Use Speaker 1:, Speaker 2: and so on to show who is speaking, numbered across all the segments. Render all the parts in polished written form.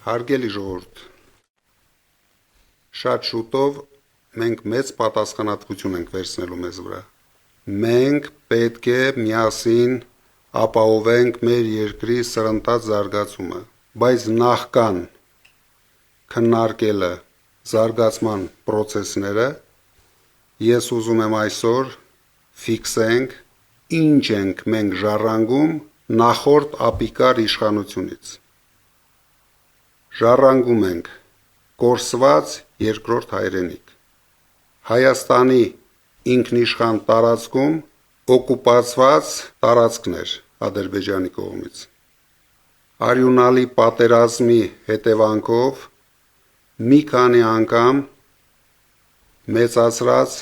Speaker 1: Հարգելի ժողովուրդ, շատ շուտով մենք մեծ պատասխանատվություն ենք վերցնելու մեզ վրա։ Մենք պետք է միասին ապահովենք մեր երկրի սրընթաց զարգացումը, բայց նախքան քննարկելը զարգացման պրոցեսները, ես ուզում եմ այսօր ֆիքսենք ինչ ենք մենք ժառանգում նախորդ ապիկար իշխանությունից։ Ժառանգում ենք կորսված երկրորդ հայրենիք, Հայաստանի ինքնիշխան տարածքում օկուպացված տարածքներ Ադրբեջանի կողմից, արյունալի պատերազմի հետևանքով մի քանի անգամ մեծացրած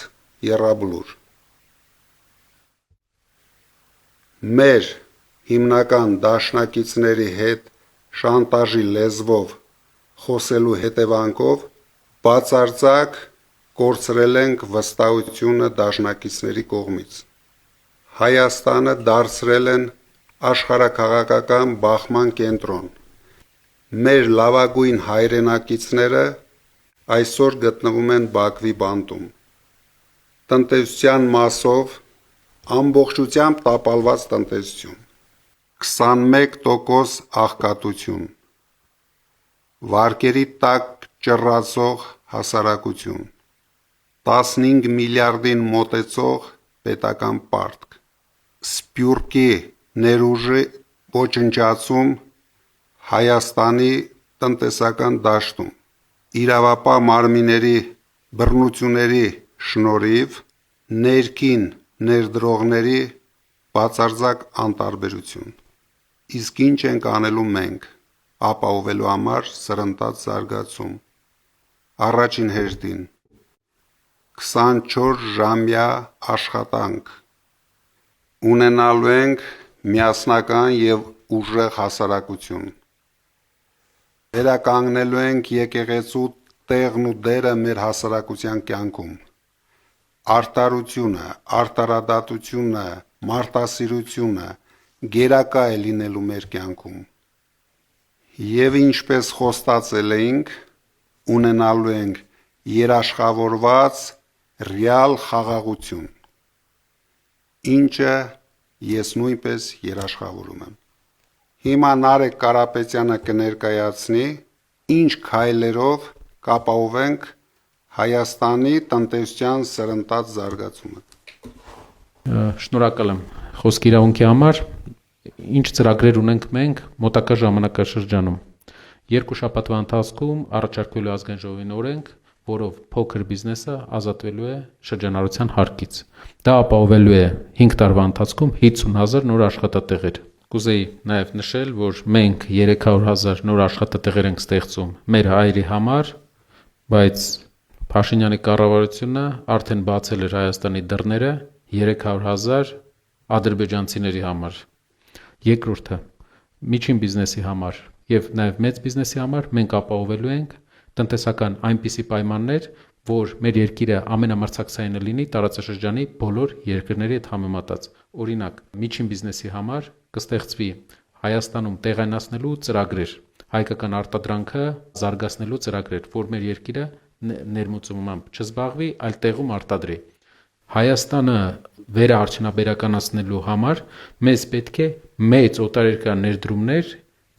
Speaker 1: եռաբլուր, մեր հիմնական դաշնակիցների հետ շանտաժի լեզվով խոսելու հետևանքով բացարձակ կորցրել ենք վստահությունը դաշնակիցների կողմից։ Հայաստանը դարձրել են աշխարհաքաղաքական բախման կենտրոն։ Մեր լավագույն հայրենակիցները այսօր գտնվում են Բաքվի բանտում։ Տնտեսության մասով ամբողջությամբ տապալված տնտեսություն, 21% աղքատություն, վարկերի տակ ճռռացող հասարակություն, 15 միլիարդին մոտեցող պետական պարտք, սփյուռքի ներուժի ոչնչացում Հայաստանի տնտեսական դաշտում, իրավապահ մարմինների բռնությունների շնորհիվ ներքին ներդրողների բացարձակ անտարբերություն։ Իսկ ինչ ենք անելու մենք ապահովելու համար սրընթաց զարգացում։ Առաջին հերթին 24-ժամյա աշխատանք ունենալու ենք միասնական եւ ուժեղ հասարակություն։ Վերականգնելու ենք եկեղեցու տեղն ու դերը մեր հասարակության կյանքում։ Արդարությունը, արդարադատությունը, մարդասիրությունը գերակա է լինելու մեր կյանքում։ Եվ ինչպես խոստացել էինք, ունենալու ենք երաշխավորված ռեալ խաղաղություն, ինչը ես նույնպես երաշխավորում եմ։ Հիմա Նարեկ Կարապետյանը կներկայացնի, ինչ քայլերով կապահովենք Հայաստանի տնտեսության սրընթաց զարգացումը։
Speaker 2: Շնորհակալ եմ խոսքի իրավունքի համար։ Ինչ ծրագրեր ունենք մենք մոտակա ժամանակաշրջանում։ Երկու շաբաթվա ընթացքում առաջարկվելու ազգային ժողովին օրենք, որով փոքր բիզնեսը ազատվելու է շրջանառության հարկից։ Դա ապահովելու է 5 տարվա ընթացքում 50,000 նոր աշխատատեղեր։ Կուզեի նաև նշել, որ մենք 300,000 նոր աշխատատեղեր ենք ստեղծում մեր հայերի համար, բայց Փաշինյանի կառավարությունը արդեն բացել էր Հայաստանի դռները 300,000 ադրբեջանցիների համար։ Երկրորդը, միջին բիզնեսի համար եւ նաեւ մեծ բիզնեսի համար մենք ապահովելու ենք տնտեսական այնպիսի պայմաններ, որ մեր երկիրը ամենամրցակցայինը լինի տարածաշրջանի բոլոր երկրների հետ համեմատած։ Օրինակ, միջին բիզնեսի համար կստեղծվի Հայաստանում տեղայնացնելու ծրագրեր, հայկական արտադրանքը զարգացնելու ծրագրեր, որ մեր երկիրը ներմուծումամբ չզբաղվի, այլ տեղում արտադրի։ Հայաստանը վերաարդյունաբերականացնելու համար մեզ պետք է մեծ օտարերկրյա ներդրումներ,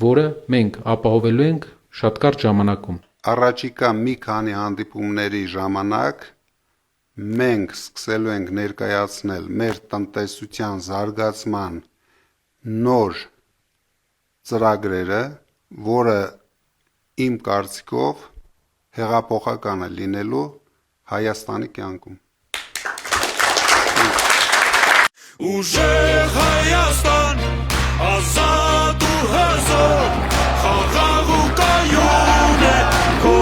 Speaker 2: որը մենք ապահովելու ենք շատ կարճ ժամանակում։
Speaker 1: Առաջիկա մի քանի հանդիպումների ժամանակ մենք սկսելու ենք ներկայացնել մեր տնտեսության զարգացման նոր ծրագրերը, որը իմ կարծիքով հեղափոխական է լինելու Հայաստանի կյանքում։
Speaker 3: Ուժեղ Հայաստան, ազատ ու հզոր, խաղաղ ու կայուն է քո